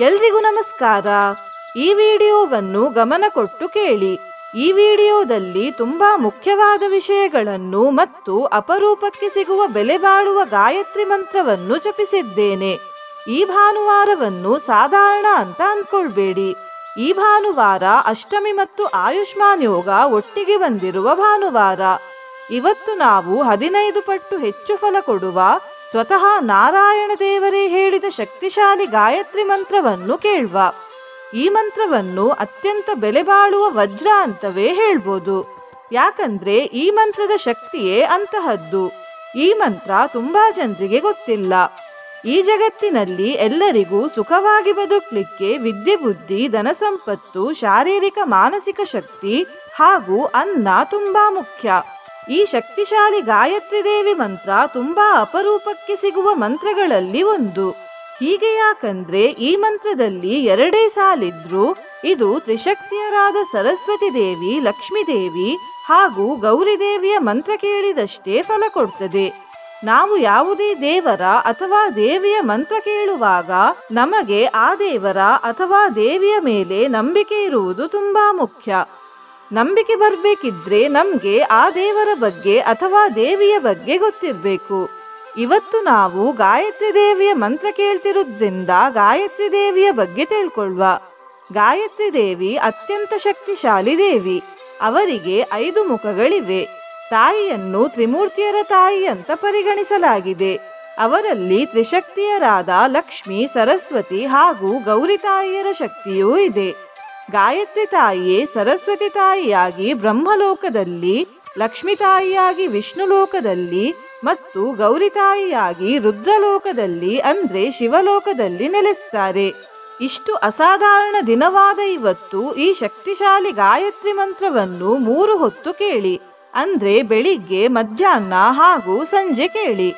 ಎಲ್ರಿಗೂ ನಮಸ್ಕಾರ. ಈ ವಿಡಿಯೋವನ್ನು ಗಮನ ಕೊಟ್ಟು ಕೇಳಿ. ಈ ವಿಡಿಯೋದಲ್ಲಿ ತುಂಬಾ ಮುಖ್ಯವಾದ ವಿಷಯಗಳನ್ನು ಮತ್ತು ಅಪರೂಪಕ್ಕೆ ಸಿಗುವ ಬೆಲೆ ಬಾಳುವ ಗಾಯತ್ರಿ ಮಂತ್ರವನ್ನು ಜಪಿಸಿದ್ದೇನೆ. ಈ ಭಾನುವಾರವನ್ನು ಸಾಧಾರಣ ಅಂತ ಅಂದ್ಕೊಳ್ಬೇಡಿ. ಈ ಭಾನುವಾರ ಅಷ್ಟಮಿ ಮತ್ತು ಆಯುಷ್ಮಾನ್ ಯೋಗ ಒಟ್ಟಿಗೆ ಬಂದಿರುವ ಭಾನುವಾರ. ಇವತ್ತು ನಾವು 15 ಪಟ್ಟು ಹೆಚ್ಚು ಫಲ ಕೊಡುವ ಸ್ವತಃ ನಾರಾಯಣ ದೇವರೇ ಹೇಳಿದ ಶಕ್ತಿಶಾಲಿ ಗಾಯತ್ರಿ ಮಂತ್ರವನ್ನು ಕೇಳುವ. ಈ ಮಂತ್ರವನ್ನು ಅತ್ಯಂತ ಬೆಲೆ ಬಾಳುವ ವಜ್ರ ಅಂತವೇ ಹೇಳ್ಬೋದು. ಯಾಕಂದ್ರೆ ಈ ಮಂತ್ರದ ಶಕ್ತಿಯೇ ಅಂತಹದ್ದು. ಈ ಮಂತ್ರ ತುಂಬಾ ಜನರಿಗೆ ಗೊತ್ತಿಲ್ಲ. ಈ ಜಗತ್ತಿನಲ್ಲಿ ಎಲ್ಲರಿಗೂ ಸುಖವಾಗಿ ಬದುಕಲಿಕ್ಕೆ ವಿದ್ಯೆ, ಬುದ್ಧಿ, ಧನ ಸಂಪತ್ತು, ಶಾರೀರಿಕ ಮಾನಸಿಕ ಶಕ್ತಿ ಹಾಗೂ ಅನ್ನ ತುಂಬಾ ಮುಖ್ಯ. ಈ ಶಕ್ತಿಶಾಲಿ ಗಾಯತ್ರಿ ದೇವಿ ಮಂತ್ರ ತುಂಬಾ ಅಪರೂಪಕ್ಕೆ ಸಿಗುವ ಮಂತ್ರಗಳಲ್ಲಿ ಒಂದು. ಹೀಗೆ ಯಾಕಂದ್ರೆ ಈ ಮಂತ್ರದಲ್ಲಿ 2 ಸಾಲಿದ್ರು ಇದು ತ್ರಿಶಕ್ತಿಯರಾದ ಸರಸ್ವತಿ ದೇವಿ, ಲಕ್ಷ್ಮೀ ದೇವಿ ಹಾಗೂ ಗೌರಿ ದೇವಿಯ ಮಂತ್ರ ಕೇಳಿದಷ್ಟೇ ಫಲ ಕೊಡ್ತದೆ. ನಾವು ಯಾವುದೇ ದೇವರ ಅಥವಾ ದೇವಿಯ ಮಂತ್ರ ಕೇಳುವಾಗ ನಮಗೆ ಆ ದೇವರ ಅಥವಾ ದೇವಿಯ ಮೇಲೆ ನಂಬಿಕೆ ಇರುವುದು ತುಂಬಾ ಮುಖ್ಯ. ನಂಬಿಕೆ ಬರಬೇಕಿದ್ರೆ ನಮ್ಗೆ ಆ ದೇವರ ಬಗ್ಗೆ ಅಥವಾ ದೇವಿಯ ಬಗ್ಗೆ ಗೊತ್ತಿರಬೇಕು. ಇವತ್ತು ನಾವು ಗಾಯತ್ರಿ ದೇವಿಯ ಮಂತ್ರ ಕೇಳ್ತಿರೋದ್ರಿಂದ ಗಾಯತ್ರಿ ದೇವಿಯ ಬಗ್ಗೆ ತಿಳ್ಕೊಳ್ಳುವ. ಗಾಯತ್ರಿ ದೇವಿ ಅತ್ಯಂತ ಶಕ್ತಿಶಾಲಿ ದೇವಿ. ಅವರಿಗೆ 5 ಮುಖಗಳಿವೆ. ತಾಯಿಯನ್ನು ತ್ರಿಮೂರ್ತಿಯರ ತಾಯಿ ಅಂತ ಪರಿಗಣಿಸಲಾಗಿದೆ. ಅವರಲ್ಲಿ ತ್ರಿಶಕ್ತಿಯರಾದ ಲಕ್ಷ್ಮಿ, ಸರಸ್ವತಿ ಹಾಗೂ ಗೌರಿ ತಾಯಿಯರ ಶಕ್ತಿಯೂ ಇದೆ. ಗಾಯತ್ರಿ ತಾಯಿಯೇ ಸರಸ್ವತಿ ತಾಯಿಯಾಗಿ ಬ್ರಹ್ಮಲೋಕದಲ್ಲಿ, ಲಕ್ಷ್ಮೀ ತಾಯಿಯಾಗಿ ವಿಷ್ಣು ಲೋಕದಲ್ಲಿ ಮತ್ತು ಗೌರಿ ತಾಯಿಯಾಗಿ ರುದ್ರಲೋಕದಲ್ಲಿ ಅಂದ್ರೆ ಶಿವಲೋಕದಲ್ಲಿ ನೆಲೆಸ್ತಾರೆ. ಇಷ್ಟು ಅಸಾಧಾರಣ ದಿನವಾದ ಇವತ್ತು ಈ ಶಕ್ತಿಶಾಲಿ ಗಾಯತ್ರಿ ಮಂತ್ರವನ್ನು 3 ಹೊತ್ತು ಕೇಳಿ. ಅಂದ್ರೆ ಬೆಳಿಗ್ಗೆ, ಮಧ್ಯಾಹ್ನ ಹಾಗೂ ಸಂಜೆ ಕೇಳಿ.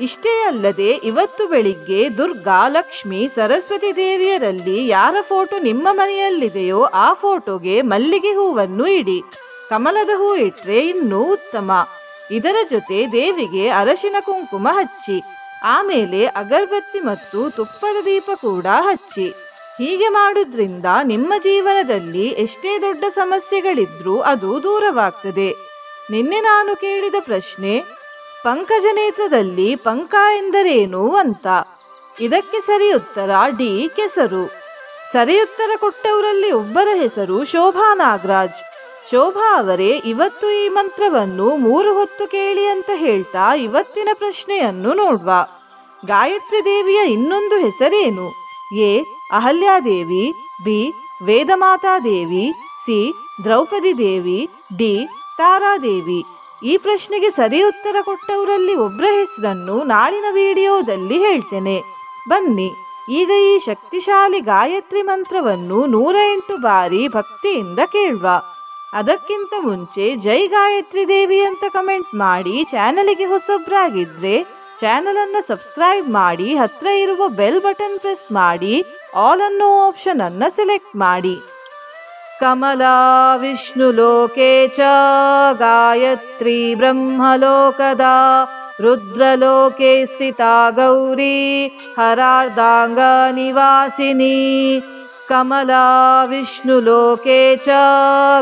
ಇಷ್ಟೇ ಅಲ್ಲದೆ ಇವತ್ತು ಬೆಳಿಗ್ಗೆ ದುರ್ಗಾ, ಲಕ್ಷ್ಮಿ, ಸರಸ್ವತಿ ದೇವಿಯರಲ್ಲಿ ಯಾರ ಫೋಟೋ ನಿಮ್ಮ ಮನೆಯಲ್ಲಿದೆಯೋ ಆ ಫೋಟೋಗೆ ಮಲ್ಲಿಗೆ ಹೂವನ್ನು ಇಡಿ. ಕಮಲದ ಹೂ ಇಟ್ರೆ ಇನ್ನೂ ಉತ್ತಮ. ಇದರ ಜೊತೆ ದೇವಿಗೆ ಅರಶಿನ ಕುಂಕುಮ ಹಚ್ಚಿ, ಆಮೇಲೆ ಅಗರಬತ್ತಿ ಮತ್ತು ತುಪ್ಪದ ದೀಪ ಕೂಡ ಹಚ್ಚಿ. ಹೀಗೆ ಮಾಡೋದ್ರಿಂದ ನಿಮ್ಮ ಜೀವನದಲ್ಲಿ ಎಷ್ಟೇ ದೊಡ್ಡ ಸಮಸ್ಯೆಗಳಿದ್ರೂ ಅದು ದೂರವಾಗ್ತದೆ. ನಿನ್ನೆ ನಾನು ಕೇಳಿದ ಪ್ರಶ್ನೆ, ಪಂಕಜನೇತ್ರದಲ್ಲಿ ಪಂಕ ಎಂದರೇನು ಅಂತ. ಇದಕ್ಕೆ ಸರಿ ಉತ್ತರ ಡಿ, ಕೆಸರು. ಸರಿ ಉತ್ತರ ಕೊಟ್ಟವರಲ್ಲಿ ಒಬ್ಬರ ಹೆಸರು ಶೋಭಾ ನಾಗರಾಜ್. ಶೋಭಾ ಅವರೇ ಇವತ್ತು ಈ ಮಂತ್ರವನ್ನು 3 ಹೊತ್ತು ಕೇಳಿ ಅಂತ ಹೇಳ್ತಾ ಇವತ್ತಿನ ಪ್ರಶ್ನೆಯನ್ನು ನೋಡುವ. ಗಾಯತ್ರಿ ದೇವಿಯ ಇನ್ನೊಂದು ಹೆಸರೇನು? A, Ahalyadevi, B, Vedamata Devi, C, Draupadi Devi, D, Taradevi. ಈ ಪ್ರಶ್ನೆಗೆ ಸರಿ ಉತ್ತರ ಕೊಟ್ಟವರಲ್ಲಿ ಒಬ್ಬರ ಹೆಸರನ್ನು ನಾಳಿನ ವಿಡಿಯೋದಲ್ಲಿ ಹೇಳ್ತೇನೆ. ಬನ್ನಿ ಈಗ ಈ ಶಕ್ತಿಶಾಲಿ ಗಾಯತ್ರಿ ಮಂತ್ರವನ್ನು 108 ಬಾರಿ ಭಕ್ತಿಯಿಂದ ಕೇಳುವ. ಅದಕ್ಕಿಂತ ಮುಂಚೆ ಜೈ ಗಾಯತ್ರಿ ದೇವಿ ಅಂತ ಕಮೆಂಟ್ ಮಾಡಿ. ಚಾನಲಿಗೆ ಹೊಸಬ್ರಾಗಿದ್ರೆ ಚಾನಲ್ ಅನ್ನು ಸಬ್ಸ್ಕ್ರೈಬ್ ಮಾಡಿ, ಹತ್ರ ಇರುವ ಬೆಲ್ ಬಟನ್ ಪ್ರೆಸ್ ಮಾಡಿ, ಆಲ್ ಅನ್ನೋ ಆಪ್ಷನ್ ಅನ್ನ ಸೆಲೆಕ್ಟ್ ಮಾಡಿ. ಕಮಲಾ ವಿಷ್ಣು ಲೋಕೆ ಚ ಗಾಯತ್ರಿ ಬ್ರಹ್ಮಲೋಕದ ರುದ್ರಲೋಕೆ ಸ್ಥಿತಾ ಗೌರಿ ಹರಾರ್ಧಾಂಗ ನಿವಾಸಿನಿ. ಕಮಲಾ ವಿಷ್ಣು ಲೋಕೆ ಚ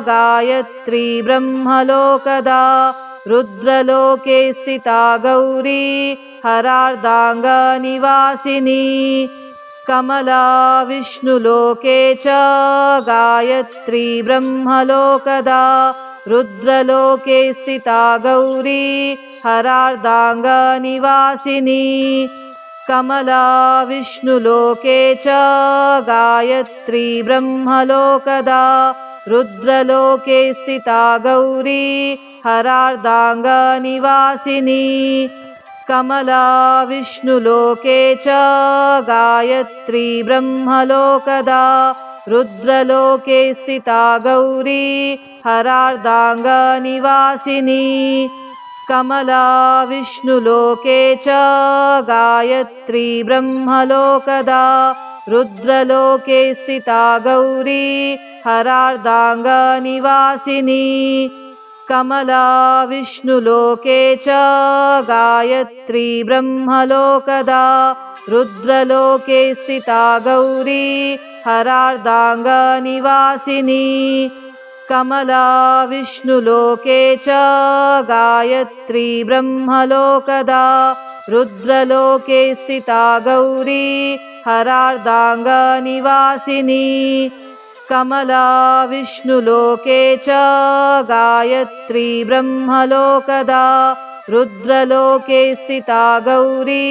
ಗಾಯತ್ರಿ ಬ್ರಹ್ಮಲೋಕದ ರುದ್ರಲೋಕೆ ಸ್ಥಿತಾ ಗೌರಿ ಹರಾರ್ಧಾಂಗ ನಿವಾಸಿನಿ. ಕಮಲಾ ವಿಷ್ಣು ಲೋಕೆ ಚ ಗಾಯತ್ರಿ ಬ್ರಹ್ಮಲೋಕದ ರುದ್ರಲೋಕೆ ಸ್ಥಿತಾ ಗೌರಿ ಹರಾರ್ಧಾಂಗ ನಿವಾಸಿನಿ. ಕಮಲಾ ವಿಷ್ಣು ಲೋಕೆ ಚ ಗಾಯತ್ರಿ ಬ್ರಹ್ಮಲೋಕದ ರುದ್ರಲೋಕೆ ಸ್ಥಿತಾ ಗೌರಿ ಹರಾರ್ಧಾಂಗ ನಿವಾಸಿನಿ. ಕಮಲಾ ವಿಷ್ಣು ಲೋಕೆ ಚ ಗಾಯತ್ರಿ ಬ್ರಹ್ಮಲೋಕದ ರುದ್ರಲೋಕೆ ಸ್ಥಿತಾ ಗೌರಿ ಹರಾರ್ಧಾಂಗ ನಿವಾಸಿನಿ. ಕಮಲಾ ವಿಷ್ಣು ಲೋಕೆ ಚ ಗಾಯತ್ರಿ ಬ್ರಹ್ಮಲೋಕದ ರುದ್ರಲೋಕೆ ಸ್ಥಿತಾ ಗೌರಿ ಹರಾರ್ಧಾಂಗ ನಿವಾಸಿನಿ. कमला विष्णुलोके च गायत्री ब्रह्मलोकदा रुद्रलोके स्थिता गौरी हरार्धाङ्गनिवासिनी कमला विष्णुलोके च गायत्री ब्रह्मलोकदा रुद्रलोके स्थिता गौरी हरार्धाङ्गनिवासिनी कमला विष्णुलोके च गायत्री ब्रह्मलोकदा रुद्रलोके स्थिता गौरी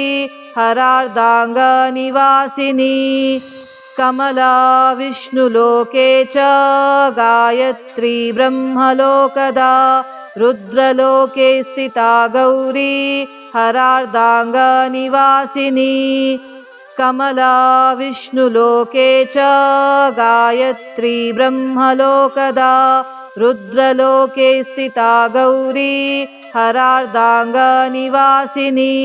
हरार्धाङ्गनिवासिनी कमला विष्णुलोके च गायत्री ब्रह्मलोकदा रुद्रलोके स्थिता गौरी हरार्धाङ्गनिवासिनी कमला विष्णुलोके च गायत्री ब्रह्मलोकदा रुद्रलोके स्थिता गौरी हरार्धाङ्गनिवासिनी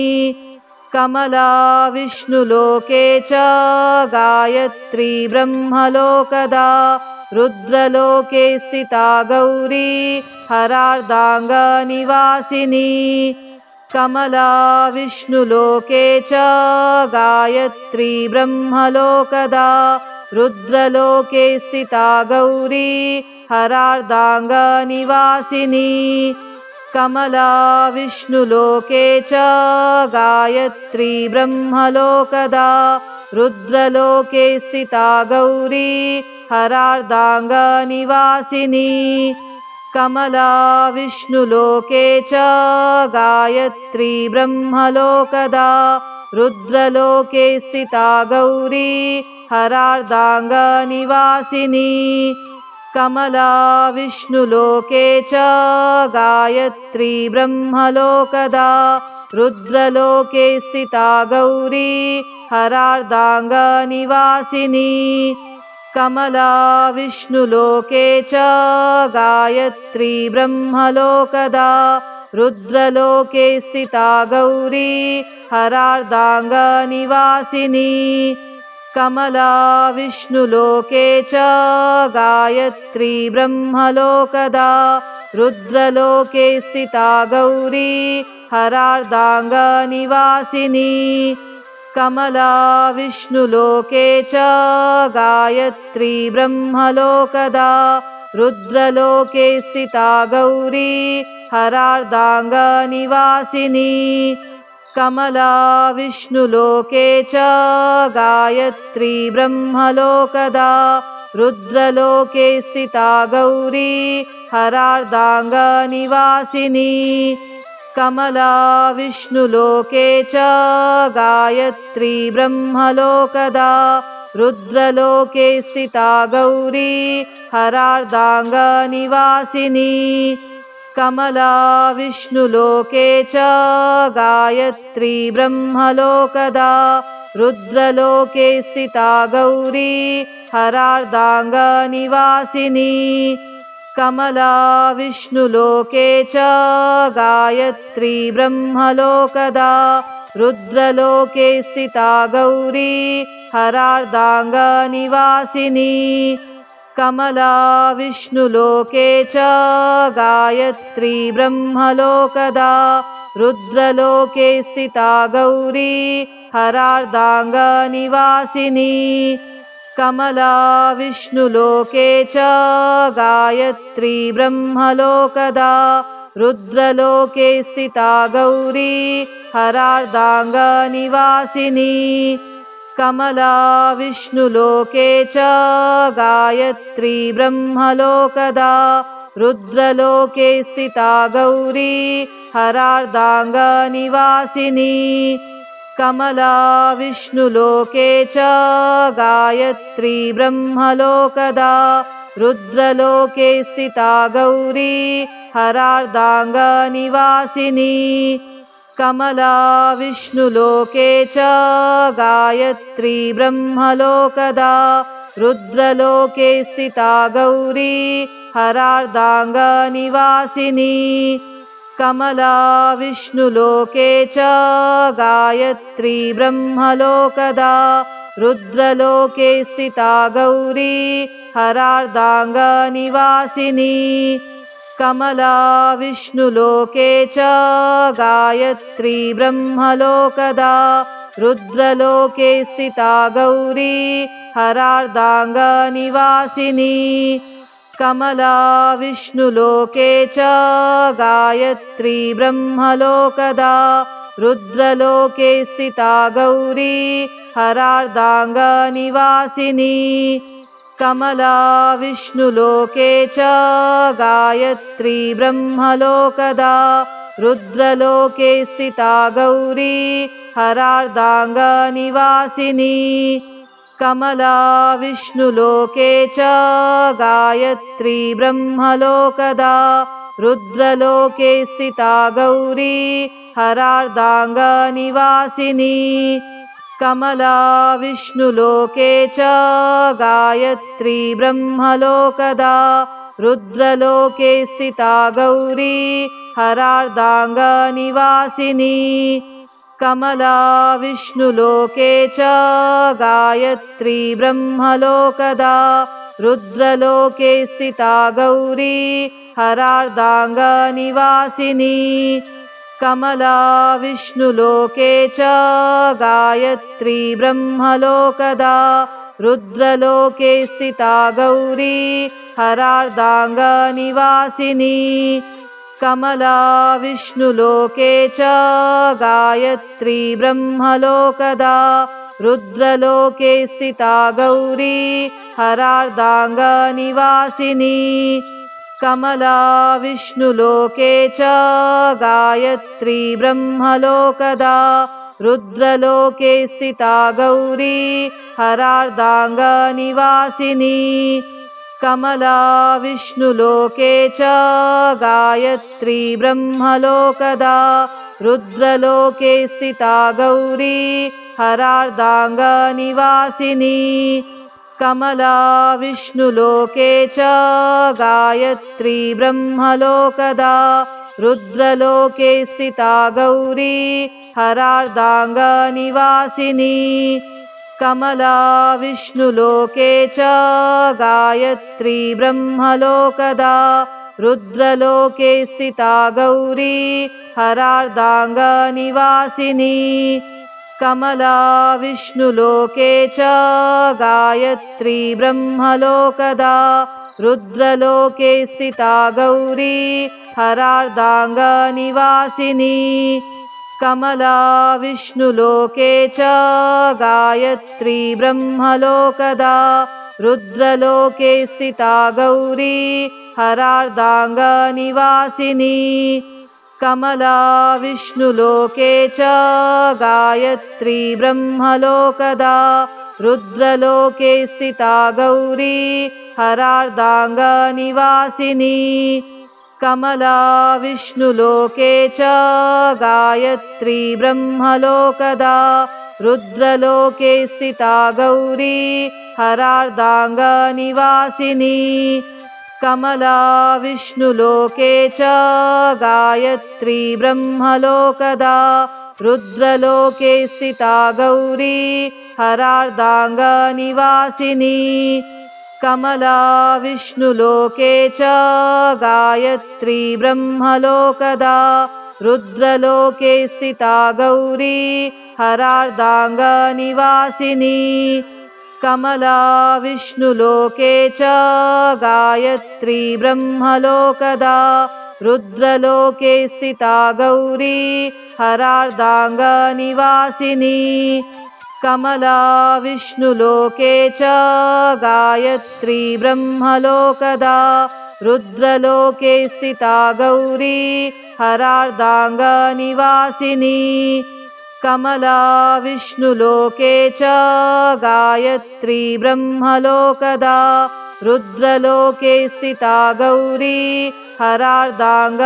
कमला विष्णुलोके च गायत्री ब्रह्मलोकदा रुद्रलोके स्थिता गौरी हरार्धाङ्गनिवासिनी कमला विष्णुलोके च गायत्री ब्रह्मलोकदा रुद्रलोके स्थिता गौरी हरार्धाङ्गनिवासिनी कमला विष्णुलोके च गायत्री ब्रह्मलोकदा रुद्रलोके स्थिता गौरी हरार्धाङ्गनिवासिनी कमला विष्णुलोके च गायत्री ब्रह्मलोकदा रुद्रलोके स्थिता गौरी हरार्धाङ्गनिवासिनी कमला विष्णुलोके च गायत्री ब्रह्मलोकदा रुद्रलोके स्थिता गौरी हरार्धाङ्गनिवासिनी कमला विष्णुलोके च गायत्री ब्रह्मलोकदा रुद्रलोके स्थिता गौरी हरार्धाङ्गनिवासिनी कमला विष्णुलोके च गायत्री ब्रह्मलोकदा रुद्रलोके स्थिता गौरी हरार्धाङ्गनिवासिनी कमला विष्णुलोके च गायत्री ब्रह्मलोकदा रुद्रलोके स्थिता गौरी हरार्धाङ्गनिवासिनी कमला विष्णुलोके च गायत्री ब्रह्मलोकदा रुद्रलोके स्थिता गौरी हरार्धाङ्गनिवासिनी कमला विष्णुलोके च गायत्री ब्रह्मलोकदा रुद्रलोके स्थिता गौरी हरार्धाङ्गनिवासिनी कमला विष्णुलोके च गायत्री ब्रह्मलोकदा रुद्रलोके स्थिता गौरी हरार्धाङ्गनिवासिनी कमला विष्णुलोके च गायत्री ब्रह्मलोकदा रुद्रलोके स्थिता गौरी हरार्धाङ्गनिवासिनी कमला विष्णुलोके च गायत्री ब्रह्मलोकदा रुद्रलोके स्थिता गौरी हरार्धाङ्गनिवासिनी कमला विष्णुलोके च गायत्री ब्रह्मलोकदा रुद्रलोके स्थिता गौरी हरार्धाङ्गनिवासिनी कमला विष्णुलोके च गायत्री ब्रह्मलोकदा रुद्रलोके स्थिता गौरी हरार्धाङ्गनिवासिनी कमला विष्णुलोके च गायत्री ब्रह्मलोकदा रुद्रलोके स्थिता गौरी हरार्धाङ्गनिवासिनी कमला विष्णुलोके च गायत्री ब्रह्मलोकदा रुद्रलोके स्थिता गौरी हरार्धाङ्गनिवासिनी कमला विष्णुलोके च गायत्री ब्रह्मलोकदा रुद्रलोके स्थिता गौरी हरार्धाङ्गनिवासिनी कमला विष्णुलोके च गायत्री ब्रह्मलोकदा रुद्रलोके स्थिता गौरी हरार्धाङ्गनिवासिनी कमला विष्णुलोके च गायत्री ब्रह्मलोकदा रुद्रलोके स्थिता गौरी हरार्धाङ्गनिवासिनी कमला विष्णुलोके च गायत्री ब्रह्मलोकदा रुद्रलोके स्थिता गौरी हरार्धाङ्गनिवासिनी कमला विष्णुलोके च गायत्री ब्रह्मलोकदा रुद्रलोके स्थिता गौरी हरार्धाङ्गनिवासिनी कमला विष्णुलोके च गायत्री ब्रह्मलोकदा रुद्रलोके स्थिता गौरी हरार्धाङ्गनिवासिनी कमला विष्णुलोके च गायत्री ब्रह्मलोकदा रुद्रलोके स्थिता गौरी हरार्धाङ्गनिवासिनी कमला विष्णुलोके च गायत्री ब्रह्मलोकदा रुद्रलोके स्थिता गौरी हरार्धाङ्गनिवासिनी कमला विष्णुलोके च गायत्री ब्रह्मलोकदा रुद्रलोके स्थिता गौरी हरार्धाङ्गनिवासिनी कमला विष्णुलोके च गायत्री ब्रह्मलोकदा रुद्रलोके स्थिता गौरी हरार्धाङ्गनिवासिनी कमला विष्णुलोके च गायत्री ब्रह्मलोकदा रुद्रलोके स्थिता गौरी हरार्धाङ्गनिवासिनी कमला विष्णुलोके च गायत्री ब्रह्मलोकदा रुद्रलोके स्थिता गौरी हरार्धाङ्गनिवासिनी कमला विष्णुलोके च गायत्री ब्रह्मलोकदा रुद्रलोके स्थिता गौरी हरार्धाङ्गनिवासिनी कमला विष्णुलोके च गायत्री ब्रह्मलोकदा रुद्रलोके स्थिता गौरी हरार्धाङ्गनिवासिनी कमला विष्णुलोके च गायत्री ब्रह्मलोकदा रुद्रलोके स्थिता गौरी हरार्धाङ्गनिवासिनी कमला विष्णुलोके च गायत्री ब्रह्मलोकदा रुद्रलोके स्थिता गौरी हरार्धाङ्गनिवासिनी कमला विष्णुलोके च गायत्री ब्रह्मलोकदा रुद्रलोके स्थिता गौरी हरार्धाङ्गनिवासिनी कमला विष्णुलोके च गायत्री ब्रह्मलोकदा रुद्रलोके स्थिता गौरी हरार्धाङ्गनिवासिनी कमला विष्णुलोके च गायत्री ब्रह्मलोकदा रुद्रलोके स्थिता गौरी हरार्धाङ्गनिवासिनी कमला विष्णुलोके च गायत्री ब्रह्मलोकदा रुद्रलोके स्थिता गौरी हरार्धाङ्गनिवासिनी कमला विष्णुलोके च गायत्री ब्रह्मलोकदा रुद्रलोके स्थिता गौरी हरार्धाङ्गनिवासिनी कमला विष्णुलोके च गायत्री ब्रह्मलोकदा रुद्रलोके स्थिता गौरी हरार्धाङ्गनिवासिनी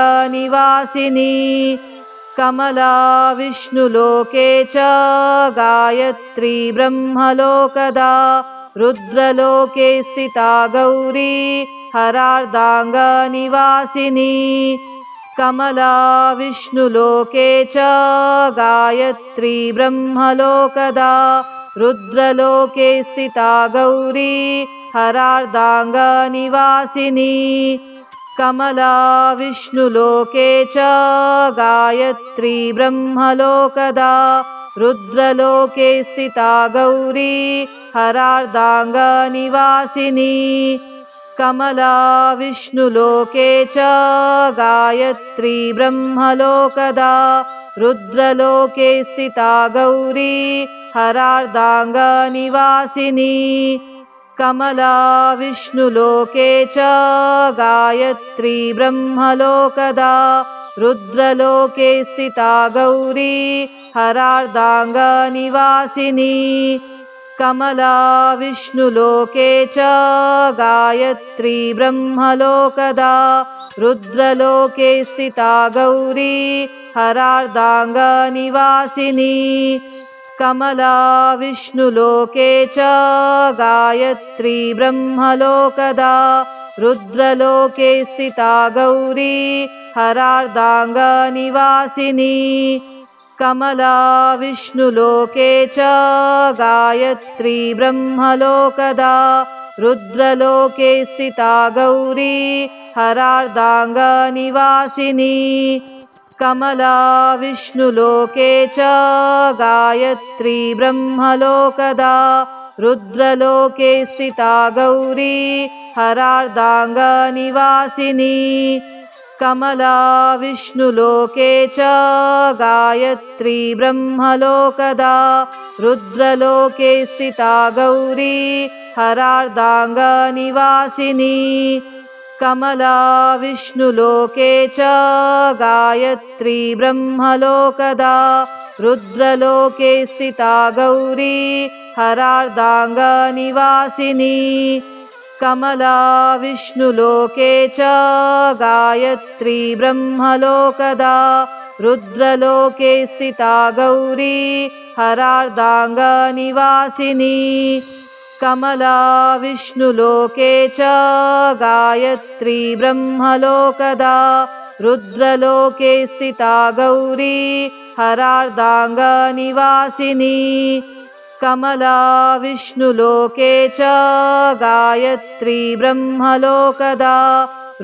कमला विष्णुलोके च गायत्री ब्रह्मलोकदा रुद्रलोके स्थिता गौरी हरार्धाङ्गनिवासिनी कमला विष्णुलोके च गायत्री ब्रह्मलोकदा रुद्रलोके स्थिता गौरी हरार्धाङ्गनिवासिनी कमला विष्णुलोके च गायत्री ब्रह्मलोकदा रुद्रलोके स्थिता गौरी हरार्धाङ्गनिवासिनी कमला विष्णुलोके च गायत्री ब्रह्मलोकदा रुद्रलोके स्थिता गौरी हरार्धाङ्गनिवासिनी कमला विष्णुलोके च गायत्री ब्रह्मलोकदा रुद्रलोके स्थिता गौरी हरार्धाङ्गनिवासिनी कमला विष्णुलोके च गायत्री ब्रह्मलोकदा रुद्रलोके स्थिता गौरी हरार्धाङ्गनिवासिनी कमला विष्णुलोके च गायत्री ब्रह्मलोकदा रुद्रलोके स्थिता गौरी हरार्धाङ्गनिवासिनी कमला विष्णुलोके च गायत्री ब्रह्मलोकदा रुद्रलोके स्थिता गौरी हरार्धाङ्गनिवासिनी कमला विष्णुलोके च गायत्री ब्रह्मलोकदा रुद्रलोके स्थिता गौरी हरार्धाङ्गनिवासिनी कमला विष्णुलोके च गायत्री ब्रह्मलोकदा रुद्रलोके स्थिता गौरी हरार्धाङ्गनिवासिनी कमला विष्णुलोके च गायत्री ब्रह्मलोकदा रुद्रलोके स्थिता गौरी हरार्धाङ्गनिवासिनी कमला विष्णुलोके च गायत्री ब्रह्मलोकदा रुद्रलोके स्थिता गौरी हरार्धाङ्गनिवासिनी कमला विष्णुलोके च गायत्री ब्रह्मलोकदा रुद्रलोके स्थिता गौरी हरार्धाङ्गनिवासिनी कमला विष्णुलोके च गायत्री ब्रह्मलोकदा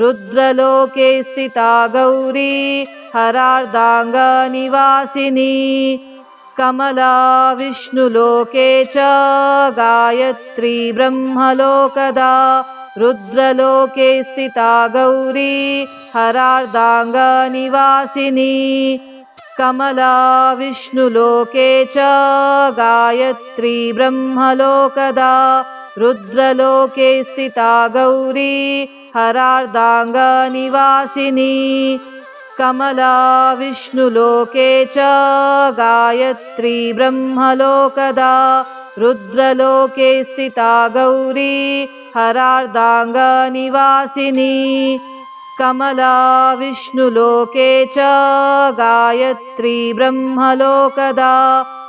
रुद्रलोके स्थिता गौरी हरार्धाङ्गनिवासिनी कमला विष्णुलोके च गायत्री ब्रह्मलोकदा रुद्रलोके स्थिता गौरी हरार्धाङ्गनिवासिनी कमला विष्णुलोके च गायत्री ब्रह्मलोकदा रुद्रलोके स्थिता गौरी हरार्धाङ्गनिवासिनी कमला विष्णुलोके च गायत्री ब्रह्मलोकदा रुद्रलोके स्थिता गौरी हरार्धाङ्गनिवासिनी कमला विष्णुलोके च गायत्री ब्रह्मलोकदा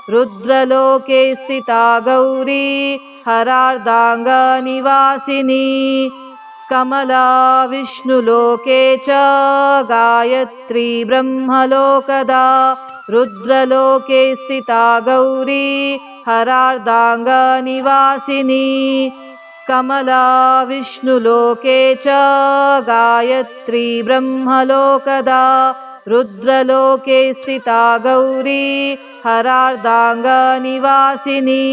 रुद्रलोके स्थिता गौरी हरार्धाङ्गनिवासिनी कमला विष्णुलोके च गायत्री ब्रह्मलोकदा रुद्रलोके स्थिता गौरी हरार्धाङ्गनिवासिनी कमला विष्णुलोके च गायत्री ब्रह्मलोकदा रुद्रलोके स्थिता गौरी हरार्धाङ्गनिवासिनी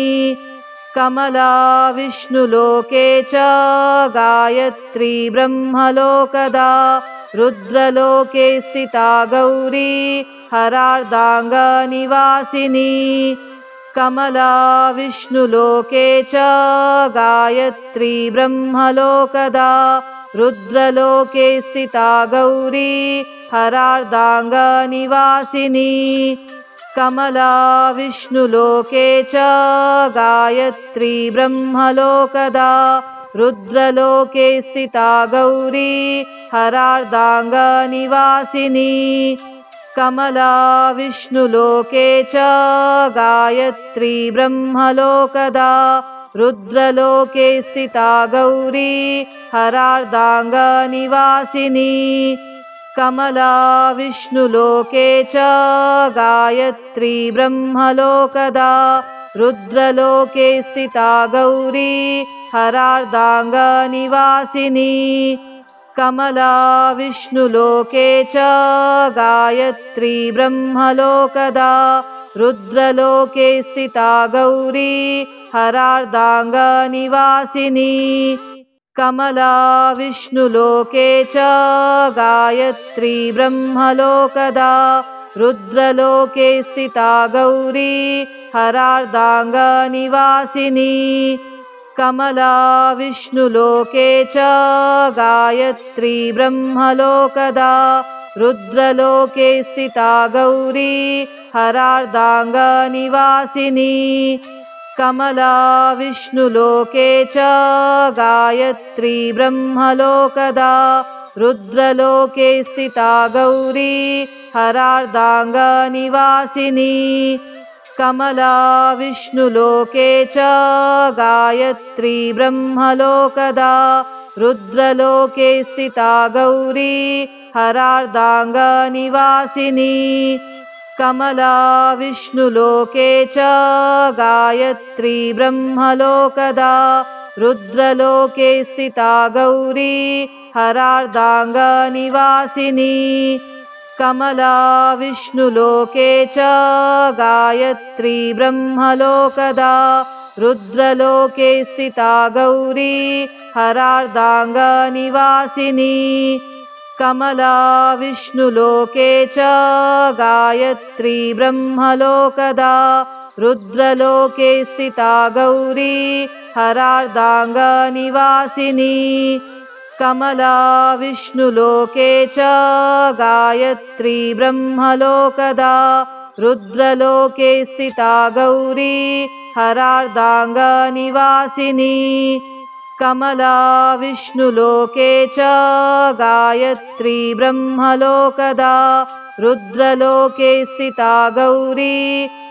कमला विष्णुलोके च गायत्री ब्रह्मलोकदा रुद्रलोके स्थिता गौरी हरार्धाङ्गनिवासिनी कमला विष्णुलोके च गायत्री ब्रह्मलोकदा रुद्रलोके स्थिता गौरी हरार्धाङ्गनिवासिनी कमला विष्णुलोके च गायत्री ब्रह्मलोकदा रुद्रलोके स्थिता गौरी हरार्धाङ्गनिवासिनी कमला विष्णुलोके च गायत्री ब्रह्मलोकदा रुद्रलोके स्थिता गौरी हरार्धाङ्गनिवासिनी कमला विष्णुलोके च गायत्री ब्रह्मलोकदा रुद्रलोके स्थिता गौरी हरार्धाङ्गनिवासिनी कमला विष्णुलोके च गायत्री ब्रह्मलोकदा रुद्रलोके स्थिता गौरी हरार्धाङ्गनिवासिनी कमला विष्णुलोके च गायत्री ब्रह्मलोकदा रुद्रलोके स्थिता गौरी हरार्धाङ्गनिवासिनी कमला विष्णुलोके च गायत्री ब्रह्मलोकदा रुद्रलोके स्थिता गौरी हरार्धाङ्गनिवासिनी कमला विष्णुलोके च गायत्री ब्रह्मलोकदा रुद्रलोके स्थिता गौरी हरार्धाङ्गनिवासिनी कमला विष्णुलोके च गायत्री ब्रह्मलोकदा रुद्रलोके स्थिता गौरी हरार्धाङ्गनिवासिनी कमला विष्णुलोके च गायत्री ब्रह्मलोकदा रुद्रलोके स्थिता गौरी हरार्धाङ्गनिवासिनी कमला विष्णुलोके च गायत्री ब्रह्मलोकदा रुद्रलोके स्थिता गौरी हरार्धाङ्गनिवासिनी कमला विष्णुलोके च गायत्री ब्रह्मलोकदा रुद्रलोके स्थिता गौरी हरार्धाङ्गनिवासिनी कमला विष्णुलोके च गायत्री ब्रह्मलोकदा रुद्रलोके स्थिता गौरी हरार्धाङ्गनिवासिनी कमला विष्णुलोके च गायत्री ब्रह्मलोकदा रुद्रलोके स्थिता गौरी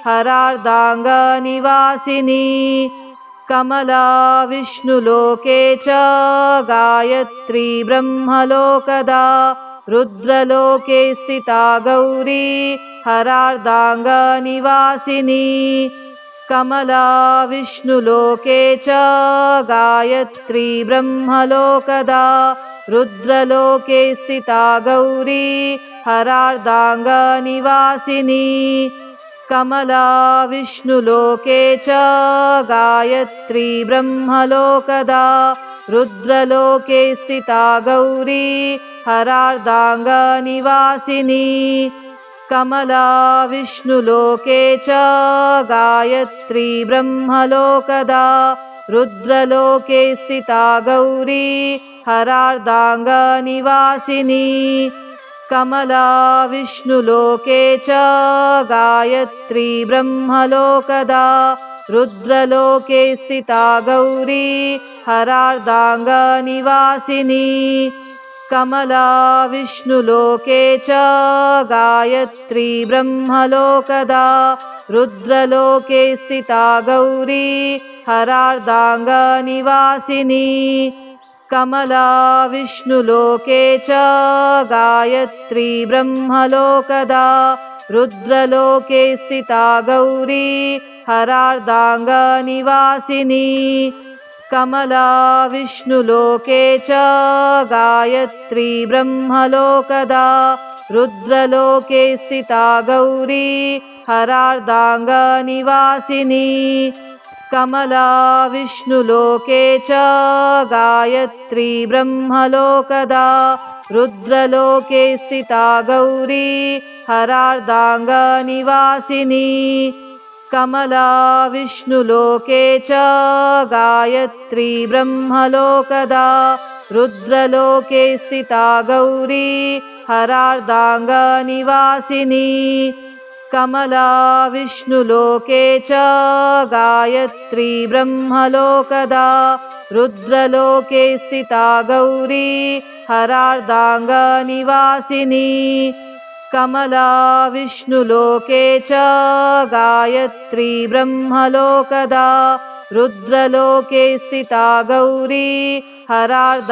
हरार्धाङ्गनिवासिनी कमला विष्णुलोके च गायत्री ब्रह्मलोकदा रुद्रलोके स्थिता गौरी हरार्धाङ्गनिवासिनी कमला विष्णुलोके च गायत्री ब्रह्मलोकदा रुद्रलोके स्थिता गौरी हरार्धाङ्गनिवासिनी कमला विष्णुलोके च गायत्री ब्रह्मलोकदा रुद्रलोके स्थिता गौरी हरार्धाङ्गनिवासिनी कमला विष्णुलोके च गायत्री ब्रह्मलोकदा रुद्रलोके स्थिता गौरी हरार्धाङ्गनिवासिनी कमला विष्णुलोके च गायत्री ब्रह्मलोकदा रुद्रलोके स्थिता गौरी हरार्धाङ्गनिवासिनी कमला विष्णुलोके च गायत्री ब्रह्मलोकदा रुद्रलोके स्थिता गौरी हरार्धाङ्गनिवासिनी कमला विष्णुलोके च गायत्री ब्रह्मलोकदा रुद्रलोके स्थिता गौरी हरार्धाङ्गनिवासिनी कमला विष्णुलोके च गायत्री ब्रह्मलोकदा रुद्रलोके स्थिता गौरी हरार्धाङ्गनिवासिनी कमला विष्णुलोके च गायत्री ब्रह्मलोकदा रुद्रलोके स्थिता गौरी हरार्धाङ्गनिवासिनी कमला विष्णुलोके च गायत्री ब्रह्मलोकदा रुद्रलोके स्थिता गौरी हरार्धाङ्गनिवासिनी कमला विष्णुलोके च गायत्री ब्रह्मलोकदा रुद्रलोके स्थिता गौरी हरार्धाङ्गनिवासिनी कमला विष्णुलोके च गायत्री ब्रह्मलोकदा रुद्रलोके स्थिता गौरी हरार्धाङ्गनिवासिनी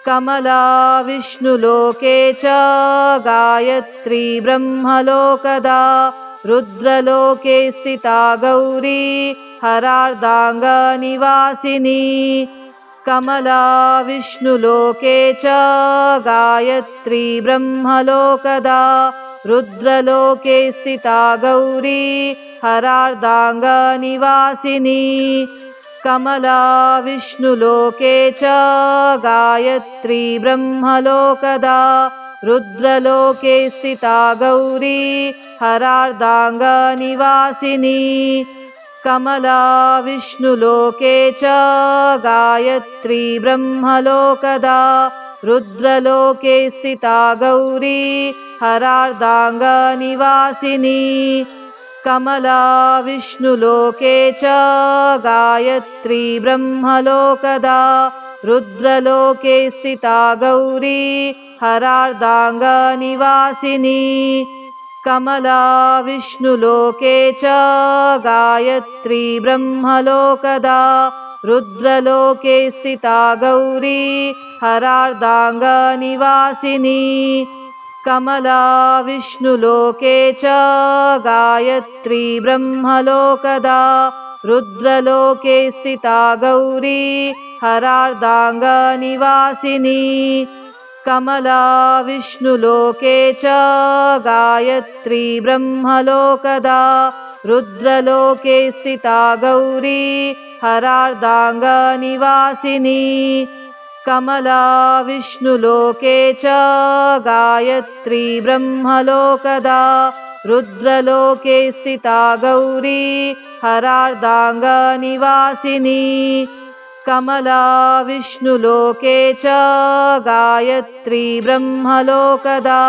कमला विष्णुलोके च गायत्री ब्रह्मलोकदा रुद्रलोके स्थिता गौरी हरार्धाङ्गनिवासिनी कमला विष्णुलोके च गायत्री ब्रह्मलोकदा रुद्रलोके स्थिता गौरी हरार्धाङ्गनिवासिनी कमला विष्णुलोके च गायत्री ब्रह्मलोकदा रुद्रलोके स्थिता गौरी हरार्धाङ्गनिवासिनी कमला विष्णुलोके च गायत्री ब्रह्मलोकदा रुद्रलोके स्थिता गौरी हरार्धाङ्गनिवासिनी कमला विष्णुलोके च गायत्री ब्रह्मलोकदा रुद्रलोके स्थिता गौरी हरार्धाङ्गनिवासिनी कमला विष्णुलोके च गायत्री ब्रह्मलोकदा रुद्रलोके स्थिता गौरी हरार्धाङ्गनिवासिनी कमला विष्णुलोके च गायत्री ब्रह्मलोकदा रुद्रलोके स्थिता गौरी हरार्धाङ्गनिवासिनी कमला विष्णुलोके च गायत्री ब्रह्मलोकदा रुद्रलोके स्थिता गौरी हरार्धाङ्गनिवासिनी कमला विष्णुलोके च गायत्री ब्रह्मलोकदा रुद्रलोके स्थिता गौरी हरार्धाङ्गनिवासिनी कमला विष्णुलोके च गायत्री ब्रह्मलोकदा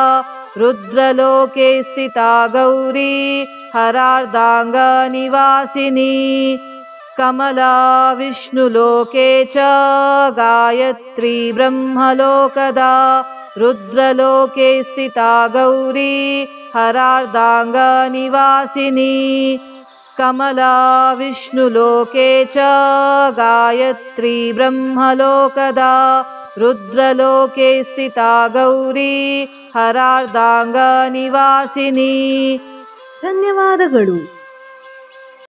रुद्रलोके स्थिता गौरी हरार्धाङ्गनिवासिनी कमला विष्णुलोके च गायत्री ब्रह्मलोकदा रुद्रलोके स्थिता गौरी हरार्धाङ्गनिवासिनी कमला विष्णुलोके च गायत्री ब्रह्मलोकदा रुद्रलोके स्थिता गौरी हरार्धाङ्गनिवासिनी। ಧನ್ಯವಾದಗಳು।